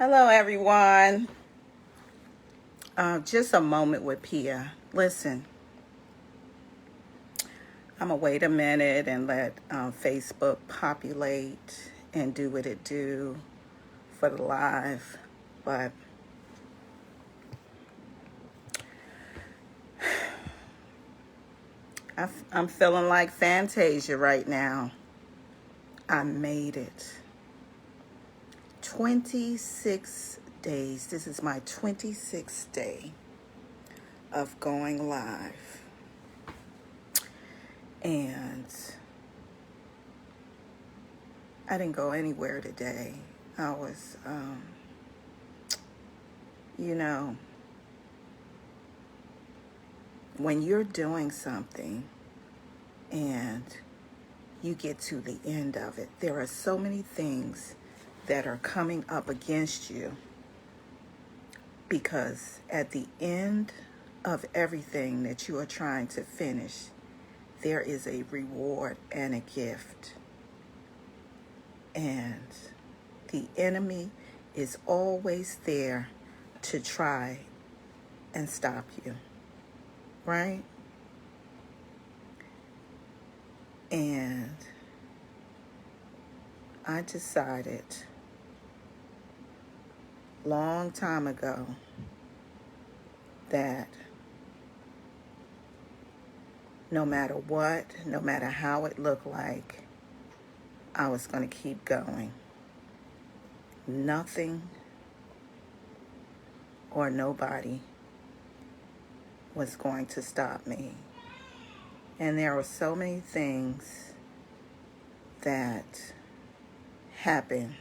Hello, everyone. Just a moment with Pia. Listen, I'm going to wait a minute and let Facebook populate and do what it do for the live. But I'm feeling like Fantasia right now. I made it. 26 days. This is my 26th day of going live. And I didn't go anywhere today. I was, when you're doing something and you get to the end of it, there are so many things that are coming up against you, because at the end of everything that you are trying to finish, there is a reward and a gift. And the enemy is always there to try and stop you, right? And I decided long time ago that no matter what, no matter how it looked like, I was going to keep going. Nothing or nobody was going to stop me. And there were so many things that happened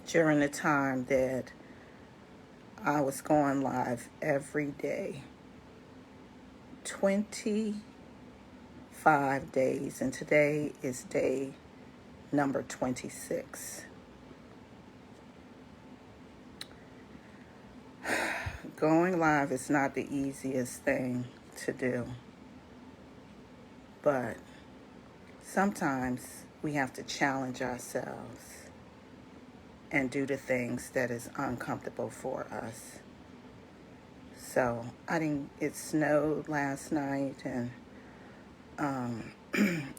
during the time that I was going live every day. 25 days, and today is day number 26. Going live is not the easiest thing to do, but sometimes we have to challenge ourselves and do the things that is uncomfortable for us. So it snowed last night, and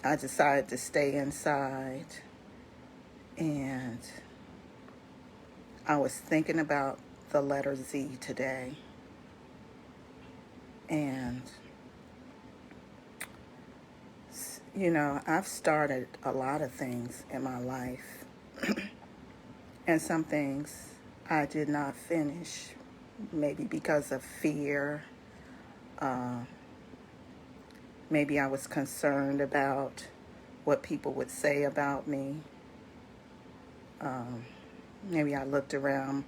I decided to stay inside, and I was thinking about the letter Z today. And, I've started a lot of things in my life, and some things I did not finish, maybe because of fear. Maybe I was concerned about what people would say about me. Maybe I looked around,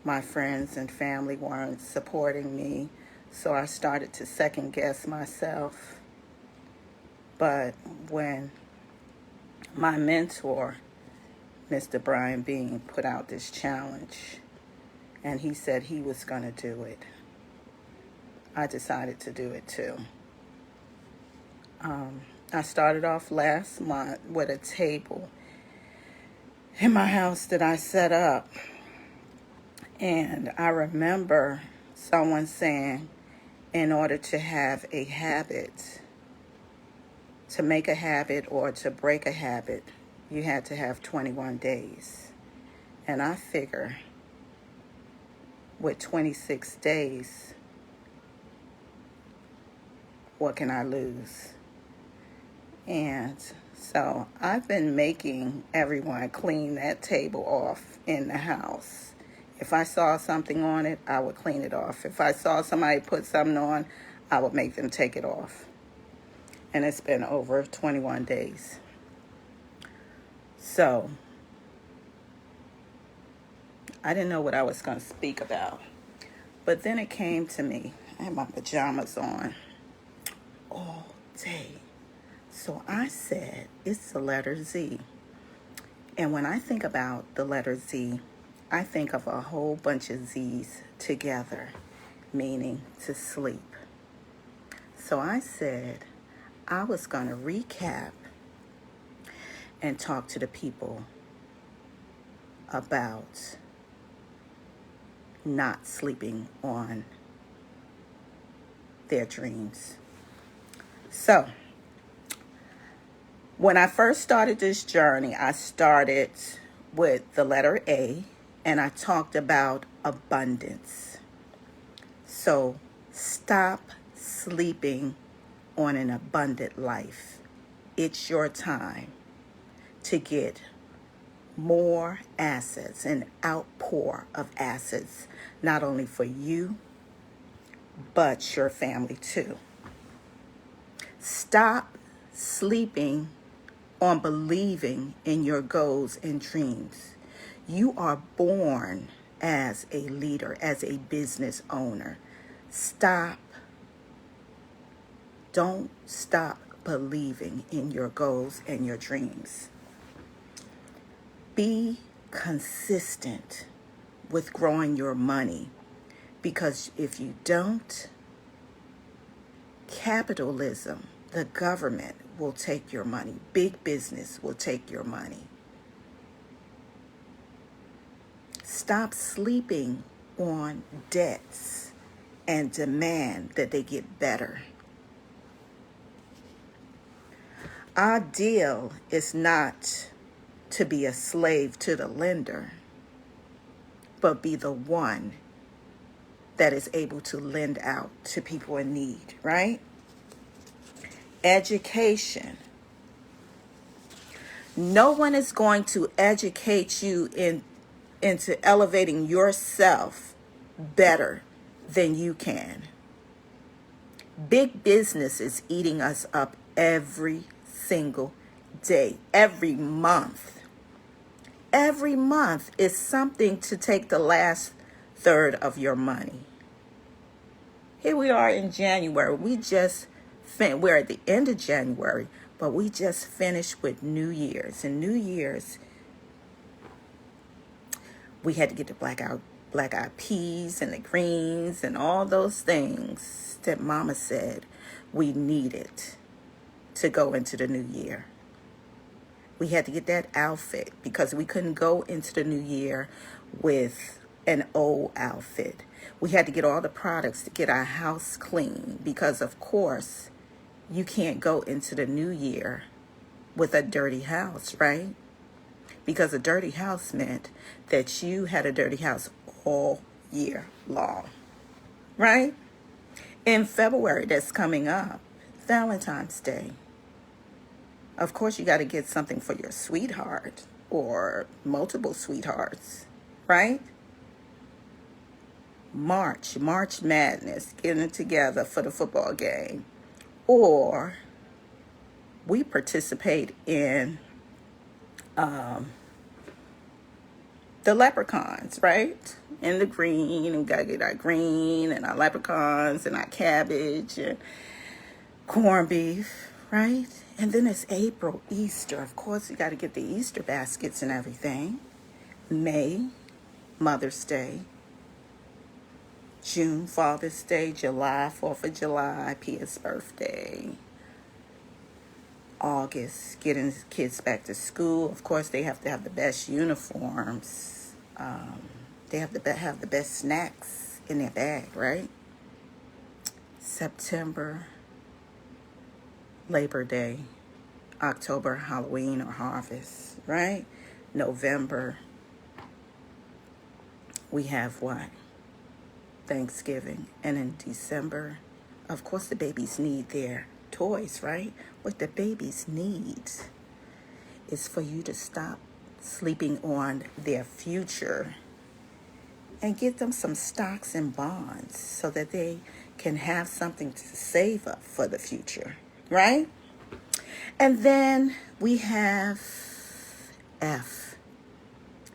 my friends and family weren't supporting me, so I started to second guess myself. But when my mentor, Mr. Brian Bean, put out this challenge, and he said he was going to do it, I decided to do it too. I started off last month with a table in my house that I set up. And I remember someone saying, in order to have a habit, to make a habit or to break a habit, you had to have 21 days. And I figure with 26 days, what can I lose? And so I've been making everyone clean that table off in the house. If I saw something on it, I would clean it off. If I saw somebody put something on, I would make them take it off. And it's been over 21 days. So I didn't know what I was going to speak about. But then it came to me. I had my pajamas on all day. So I said, it's the letter Z. And when I think about the letter Z, I think of a whole bunch of Z's together, meaning to sleep. So I said I was going to recap and talk to the people about not sleeping on their dreams. So, when I first started this journey, I started with the letter A, and I talked about abundance. So, stop sleeping on an abundant life. It's your time to get more assets, an outpour of assets, not only for you, but your family too. Stop sleeping on believing in your goals and dreams. You are born as a leader, as a business owner. Don't stop believing in your goals and your dreams. Be consistent with growing your money, because if you don't, capitalism, the government, will take your money. Big business will take your money. Stop sleeping on debts and demand that they get better. Our deal is not to be a slave to the lender, but be the one that is able to lend out to people in need, right? Education. No one is going to educate you into elevating yourself better than you can. Big business is eating us up every single day, every month. Every month is something to take the last third of your money. Here we are in January. We're at the end of January, but we just finished with New Year's. And New Year's, we had to get the black eyed peas and the greens and all those things that Mama said we needed to go into the new year. We had to get that outfit because we couldn't go into the new year with an old outfit. We had to get all the products to get our house clean because, of course, you can't go into the new year with a dirty house, right? Because a dirty house meant that you had a dirty house all year long, right? In February, that's coming up, Valentine's Day. Of course, you got to get something for your sweetheart or multiple sweethearts, right? March Madness, getting together for the football game. Or we participate in the leprechauns, right? In the green, and we got to get our green and our leprechauns and our cabbage and corned beef, right? And then it's April, Easter. Of course, you got to get the Easter baskets and everything. May, Mother's Day. June, Father's Day. July, 4th of July, Pia's birthday. August, getting the kids back to school. Of course, they have to have the best uniforms. They have to have the best snacks in their bag, right? September, Labor Day. October, Halloween or harvest, right? November, we have what? Thanksgiving. And in December, of course, the babies need their toys, right? What the babies need is for you to stop sleeping on their future and get them some stocks and bonds so that they can have something to save up for the future, right? And then we have F,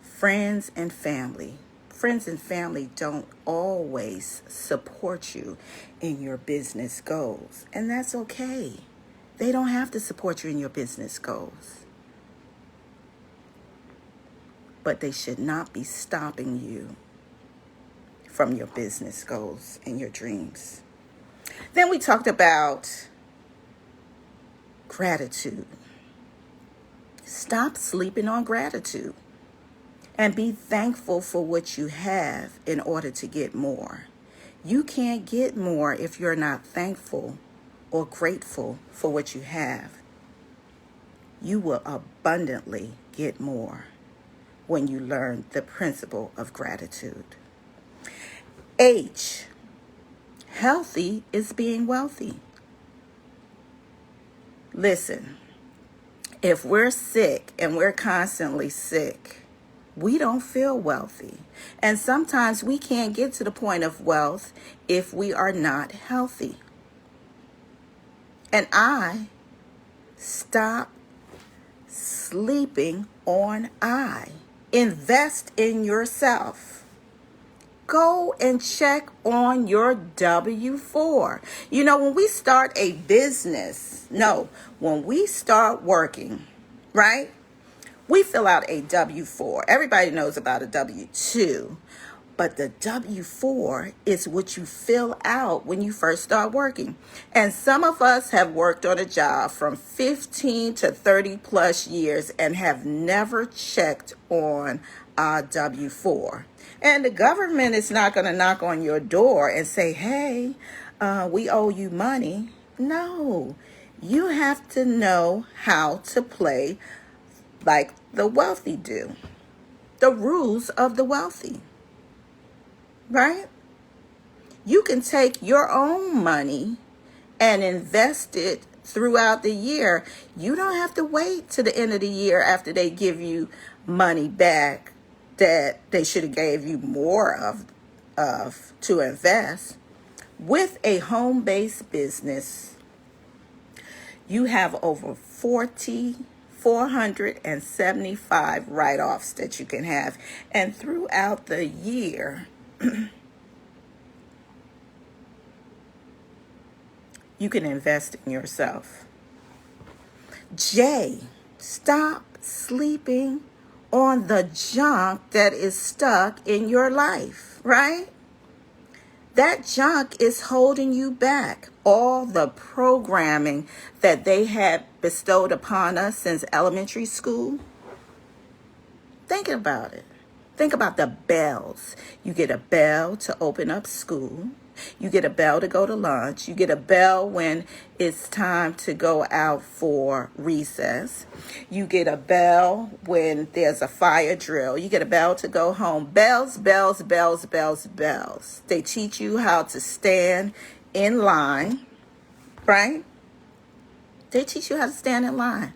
friends and family. Friends and family don't always support you in your business goals, and that's okay. They don't have to support you in your business goals, but they should not be stopping you from your business goals and your dreams. Then we talked about gratitude. Stop sleeping on gratitude. And be thankful for what you have in order to get more. You can't get more if you're not thankful or grateful for what you have. You will abundantly get more when you learn the principle of gratitude. H, healthy is being wealthy. Listen, if we're sick and we're constantly sick, we don't feel wealthy. And sometimes we can't get to the point of wealth if we are not healthy. And stop sleeping on I. Invest in yourself. Go and check on your W-4. You know, when we start a business, when we start working, right? We fill out a W-4. Everybody knows about a W-2, but the W-4 is what you fill out when you first start working. And some of us have worked on a job from 15 to 30 plus years and have never checked on our W-4. And the government is not going to knock on your door and say, hey, we owe you money. No, you have to know how to play like the wealthy do. The rules of the wealthy. Right? You can take your own money and invest it throughout the year. You don't have to wait to the end of the year after they give you money back that they should have gave you more of to invest. With a home-based business, you have over 475 write-offs that you can have. And throughout the year, you can invest in yourself. J, stop sleeping on the junk that is stuck in your life, right? That junk is holding you back. All the programming that they had bestowed upon us since elementary school. Think about it. Think about the bells. You get a bell to open up school. You get a bell to go to lunch. You get a bell when it's time to go out for recess. You get a bell when there's a fire drill. You get a bell to go home. Bells, bells, bells, bells, bells. They teach you how to stand in line, right? They teach you how to stand in line.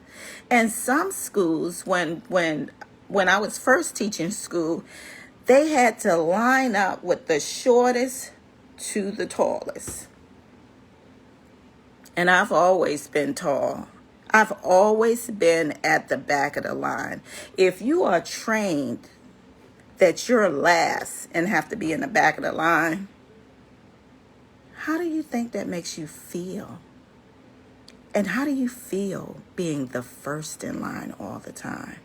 And some schools, when I was first teaching school, they had to line up with the shortest to the tallest. And I've always been tall. I've always been at the back of the line. If you are trained that you're last and have to be in the back of the line, how do you think that makes you feel? And how do you feel being the first in line all the time?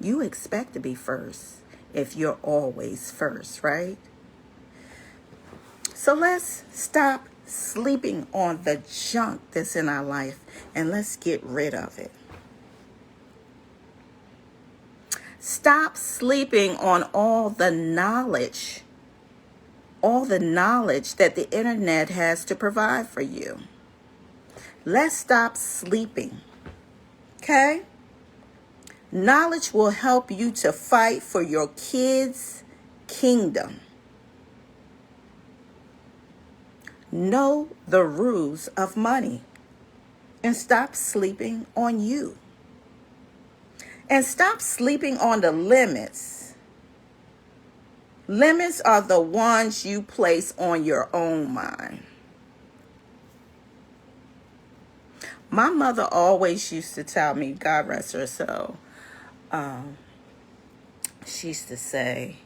You expect to be first if you're always first, right? So let's stop sleeping on the junk that's in our life and let's get rid of it. Stop sleeping on all the knowledge that the internet has to provide for you. Let's stop sleeping, okay? Knowledge will help you to fight for your kids' kingdom. Know the rules of money and stop sleeping on you. And stop sleeping on the limits. Limits are the ones you place on your own mind. My mother always used to tell me, God rest her soul, she used to say,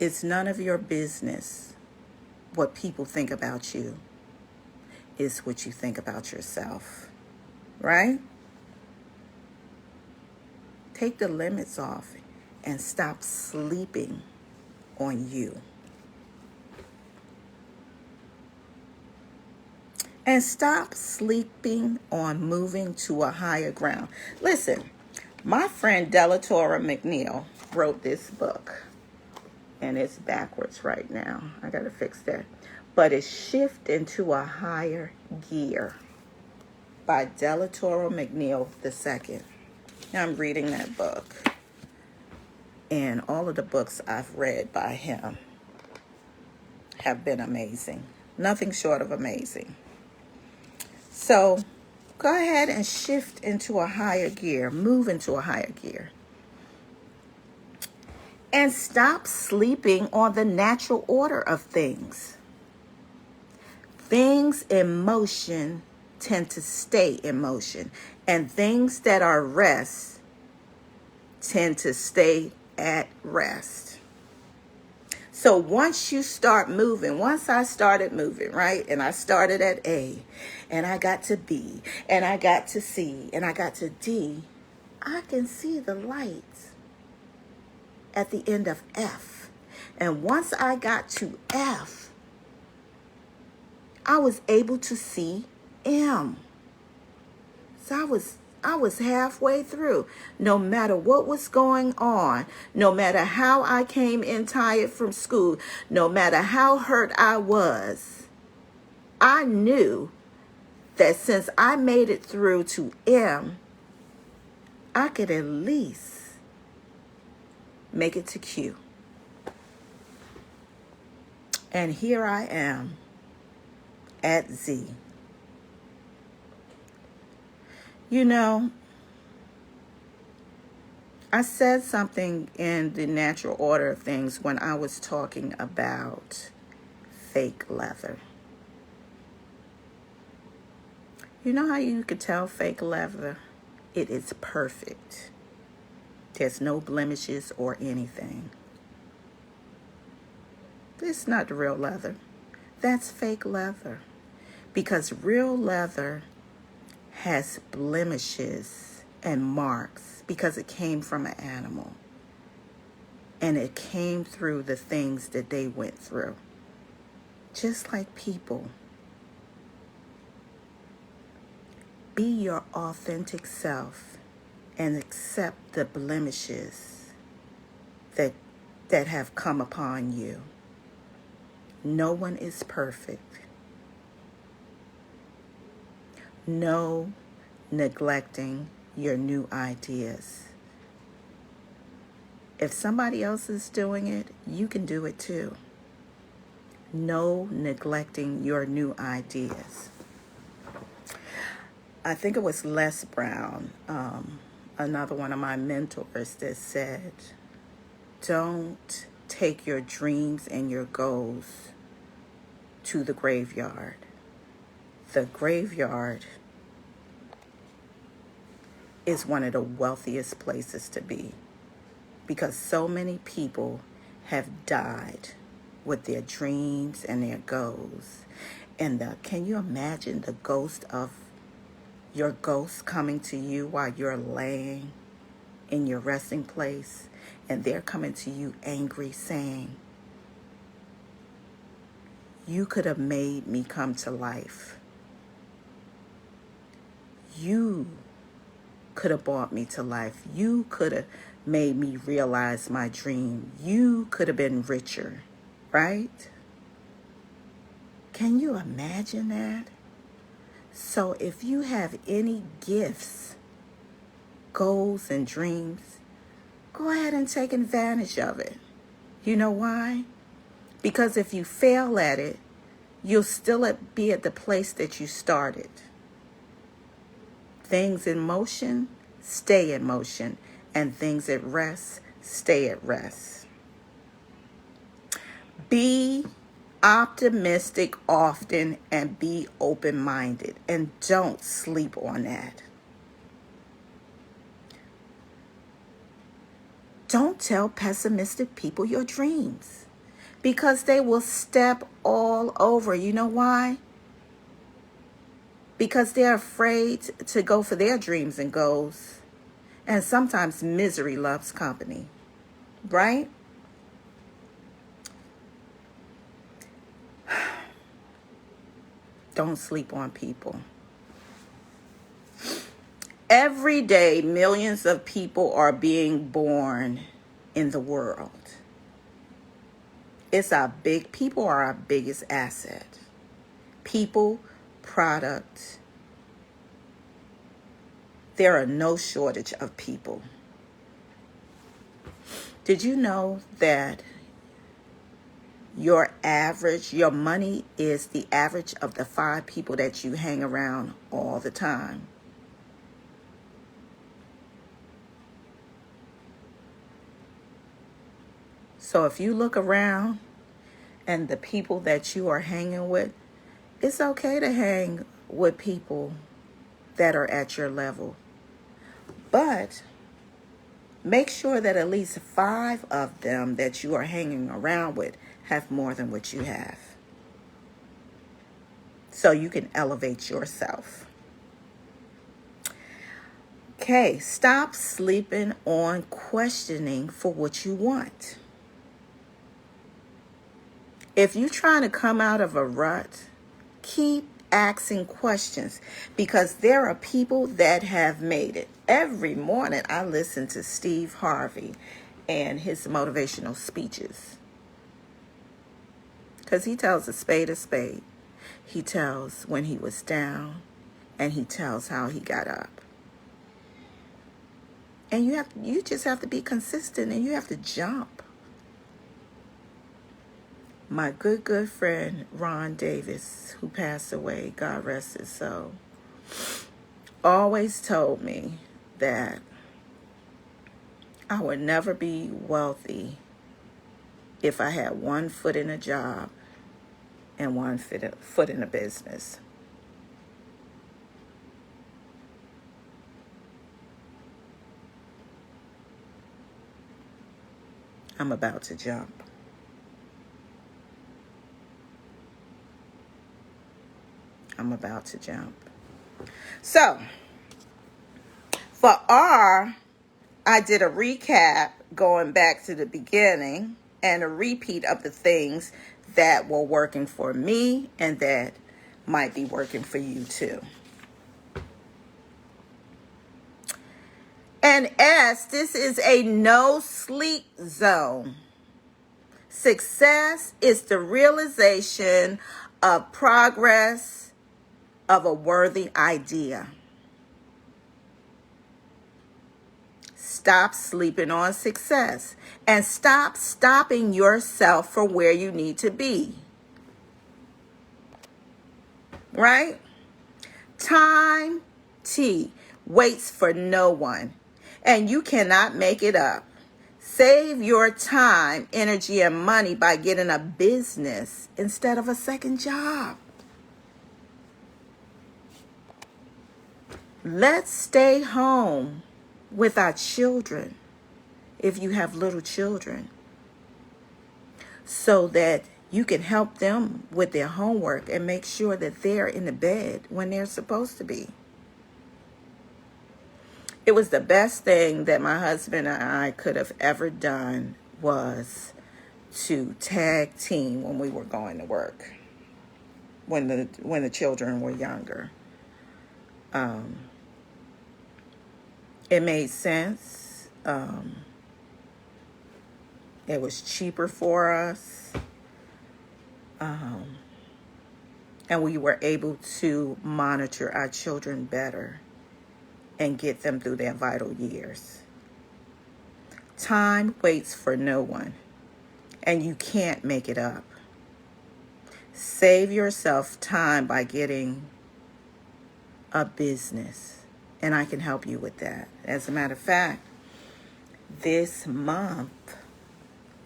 it's none of your business what people think about you. It's what you think about yourself, right? Take the limits off and stop sleeping on you. And stop sleeping on moving to a higher ground. Listen, My friend Delatora McNeil wrote this book, and it's backwards right now. I got to fix that. But it's Shift into a Higher Gear by Delatora McNeil II. Now I'm reading that book, and all of the books I've read by him have been amazing. Nothing short of amazing. So go ahead and shift into a higher gear, move into a higher gear. And stop sleeping on the natural order of things. Things in motion tend to stay in motion, and things that are rest tend to stay at rest. So once you start moving, once I started moving, right? And I started at A, and I got to B, and I got to C, and I got to D, I can see the lights at the end of F. And once I got to F, I was able to see M. So I was halfway through. No matter what was going on, no matter how I came in tired from school, no matter how hurt I was, I knew that since I made it through to M, I could at least make it to Q. And here I am at Z. You know, I said something in the natural order of things when I was talking about fake leather. You know how you could tell fake leather? It is perfect. There's no blemishes or anything. This is not the real leather. That's fake leather. Because real leather has blemishes and marks because it came from an animal. And it came through the things that they went through. Just like people. Be your authentic self and accept the blemishes that have come upon you. No one is perfect. No neglecting your new ideas. If somebody else is doing it, you can do it too. No neglecting your new ideas. I think it was Les Brown, another one of my mentors, that said, don't take your dreams and your goals to the graveyard. The graveyard is one of the wealthiest places to be because so many people have died with their dreams and their goals. And can you imagine the ghost of your ghost coming to you while you're laying in your resting place, and they're coming to you angry, saying, you could have made me come to life. You could have brought me to life. You could have made me realize my dream. You could have been richer, right? Can you imagine that? So if you have any gifts, goals, and dreams, go ahead and take advantage of it. You know why? Because if you fail at it, you'll still be at the place that you started. Things in motion, stay in motion. And things at rest, stay at rest. Be optimistic often and be open-minded. And don't sleep on that. Don't tell pessimistic people your dreams because they will step all over. You know why? Because they're afraid to go for their dreams and goals. And sometimes misery loves company, right? Don't sleep on people. Every day, millions of people are being born in the world. People are our biggest asset. People, product. There are no shortage of people. Did you know that your money is the average of the 5 people that you hang around all the time? So if you look around and the people that you are hanging with, it's okay to hang with people that are at your level. But make sure that at least 5 of them that you are hanging around with have more than what you have, so you can elevate yourself. Okay, stop sleeping on questioning for what you want. If you're trying to come out of a rut, keep asking questions, because there are people that have made it. Every morning I listen to Steve Harvey and his motivational speeches, because he tells a spade a spade. He tells when he was down, and he tells how he got up. And you just have to be consistent, and you have to jump. My good friend Ron Davis, who passed away, God rest his soul, always told me that I would never be wealthy if I had one foot in a job and one foot in a business. I'm about to jump. I'm about to jump. So, for R, I did a recap going back to the beginning and a repeat of the things that were working for me and that might be working for you too. And S, this is a no sleep zone. Success is the realization of progress of a worthy idea. Stop sleeping on success and stop stopping yourself from where you need to be. Right? Time, T, waits for no one, and you cannot make it up. Save your time, energy, and money by getting a business instead of a second job. Let's stay home with our children, if you have little children, so that you can help them with their homework and make sure that they're in the bed when they're supposed to be. It was the best thing that my husband and I could have ever done, was to tag team when we were going to work, when the children were younger. It made sense. It was cheaper for us. And we were able to monitor our children better and get them through their vital years. Time waits for no one, and you can't make it up. Save yourself time by getting a business, and I can help you with that. As a matter of fact, this month,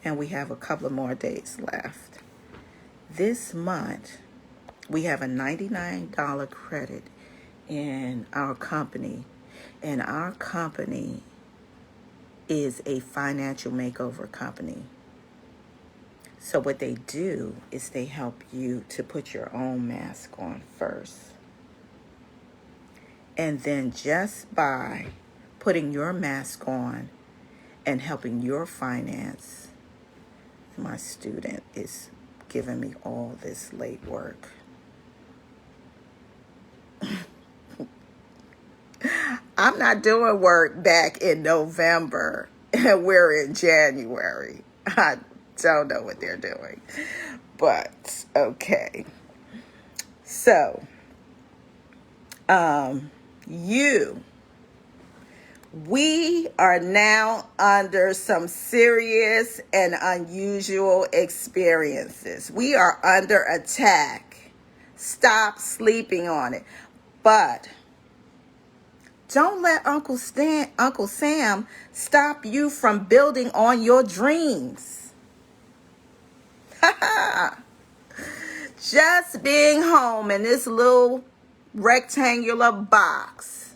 and we have a couple of more days left, this month we have a $99 credit in our company, and our company is a financial makeover company. So what they do is they help you to put your own mask on first. And then just by putting your mask on and helping your finance, my student is giving me all this late work. I'm not doing work back in November and we're in January. I don't know what they're doing, but okay. So, we are now under some serious and unusual experiences. We are under attack. Stop sleeping on it. But don't let Uncle Sam stop you from building on your dreams. Just being home in this little rectangular box,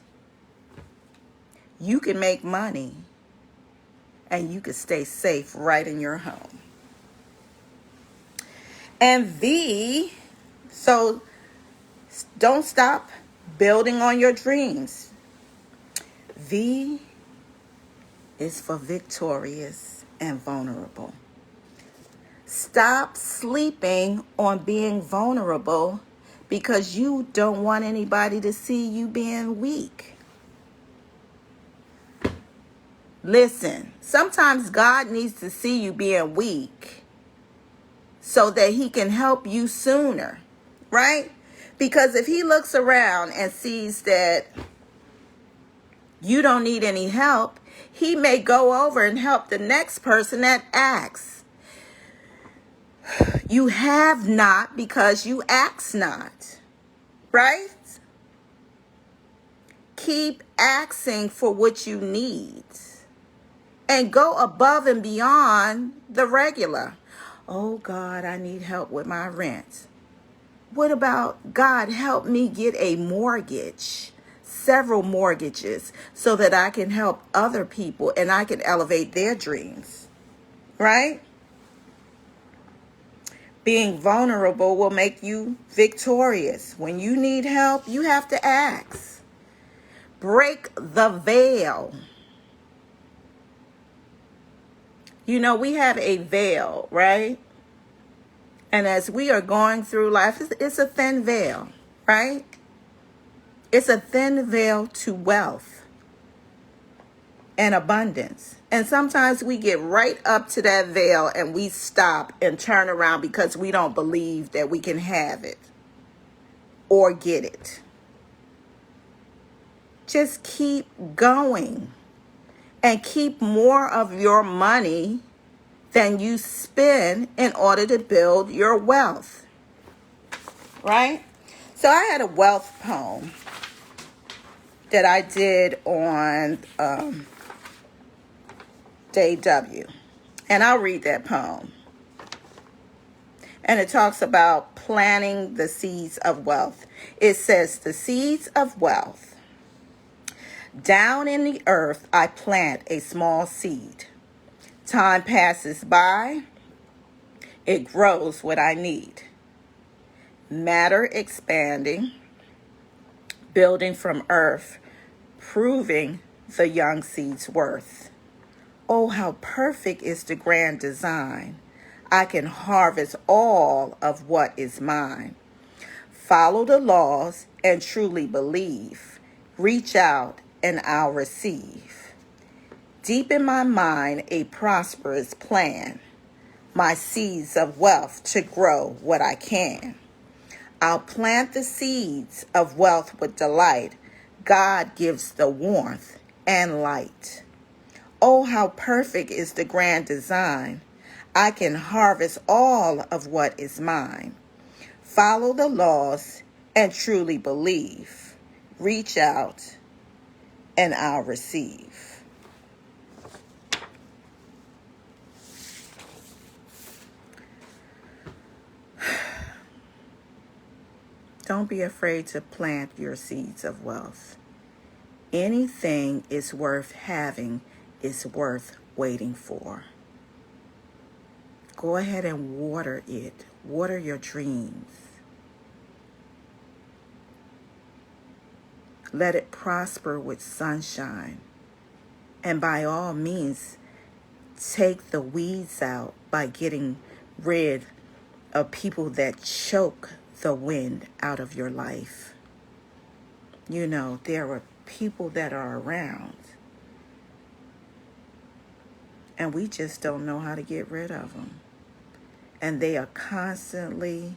you can make money and you can stay safe right in your home. And so don't stop building on your dreams. V is for victorious and vulnerable. Stop sleeping on being vulnerable because you don't want anybody to see you being weak. Listen, sometimes God needs to see you being weak so that he can help you sooner, right? Because if he looks around and sees that you don't need any help, he may go over and help the next person that asks. You have not because you ask not, right? Keep asking for what you need and go above and beyond the regular. Oh God, I need help with my rent. What about God, help me get a mortgage, several mortgages, so that I can help other people and I can elevate their dreams, right? Being vulnerable will make you victorious. When you need help, you have to ask. Break the veil. You know, we have a veil, right? And as we are going through life, it's a thin veil, right? It's a thin veil to wealth and abundance. And sometimes we get right up to that veil and we stop and turn around because we don't believe that we can have it or get it. Just keep going and keep more of your money than you spend in order to build your wealth, right? So I had a wealth poem that I did on Day W. And I'll read that poem. And it talks about planting the seeds of wealth. It says, the seeds of wealth. Down in the earth, I plant a small seed. Time passes by. It grows what I need. Matter expanding. Building from earth. Proving the young seed's worth. Oh, how perfect is the grand design. I can harvest all of what is mine. Follow the laws and truly believe. Reach out and I'll receive. Deep in my mind, a prosperous plan. My seeds of wealth to grow what I can. I'll plant the seeds of wealth with delight. God gives the warmth and light. Oh, how perfect is the grand design. I can harvest all of what is mine. Follow the laws and truly believe. Reach out and I'll receive. Don't be afraid to plant your seeds of wealth. Anything is worth having is worth waiting for. Go ahead and water it. Water your dreams. Let it prosper with sunshine. And by all means, take the weeds out by getting rid of people that choke the wind out of your life. You know, there are people that are around, and we just don't know how to get rid of them. And they are constantly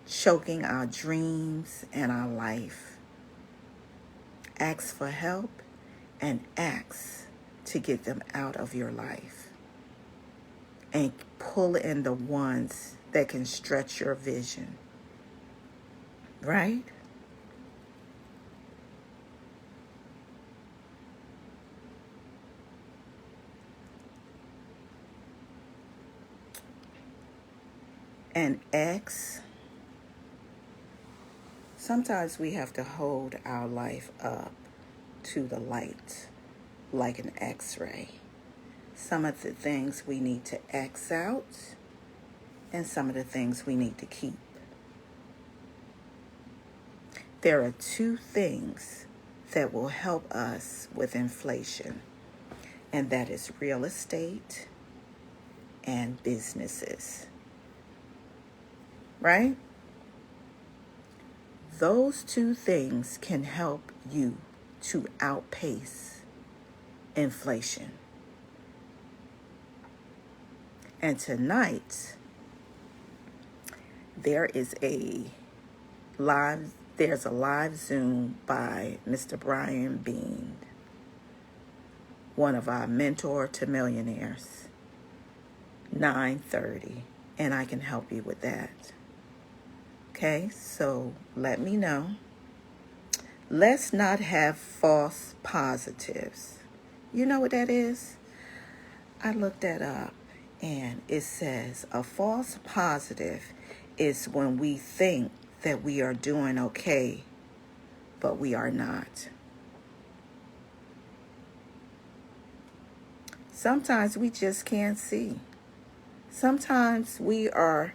choking our dreams and our life. Ask for help and ask to get them out of your life. And pull in the ones that can stretch your vision. Right? And X, sometimes we have to hold our life up to the light like an X-ray. Some of the things we need to X out, and some of the things we need to keep. There are two things that will help us with inflation, and that is real estate and businesses. Right? Those two things can help you to outpace inflation. And tonight, there's a live Zoom by Mr. Brian Bean, one of our Mentor to Millionaires, 9:30, and I can help you with that. Okay, so let me know. Let's not have false positives. You know what that is? I looked that up, and it says a false positive is when we think that we are doing okay, but we are not. Sometimes we just can't see. Sometimes we are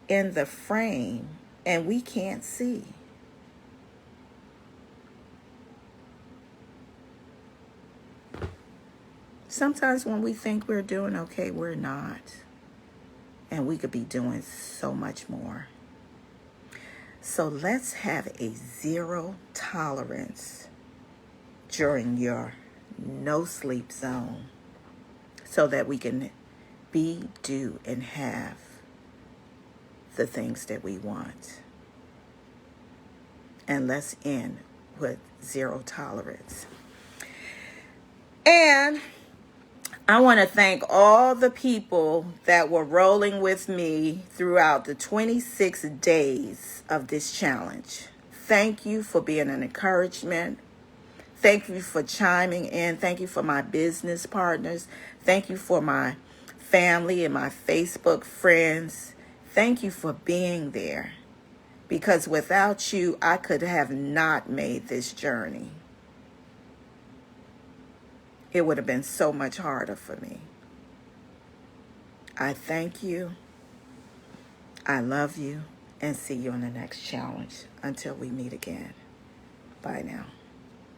in the frame and we can't see. Sometimes when we think we're doing okay, we're not. And we could be doing so much more. So let's have a zero tolerance during your no sleep zone so that we can be, do, and have the things that we want. And let's end with zero tolerance. And I want to thank all the people that were rolling with me throughout the 26 days of this challenge. Thank you for being an encouragement. Thank you for chiming in. Thank you for my business partners. Thank you for my family and my Facebook friends. Thank you for being there. Because without you, I could have not made this journey. It would have been so much harder for me. I thank you. I love you. And see you on the next challenge. Until we meet again. Bye now.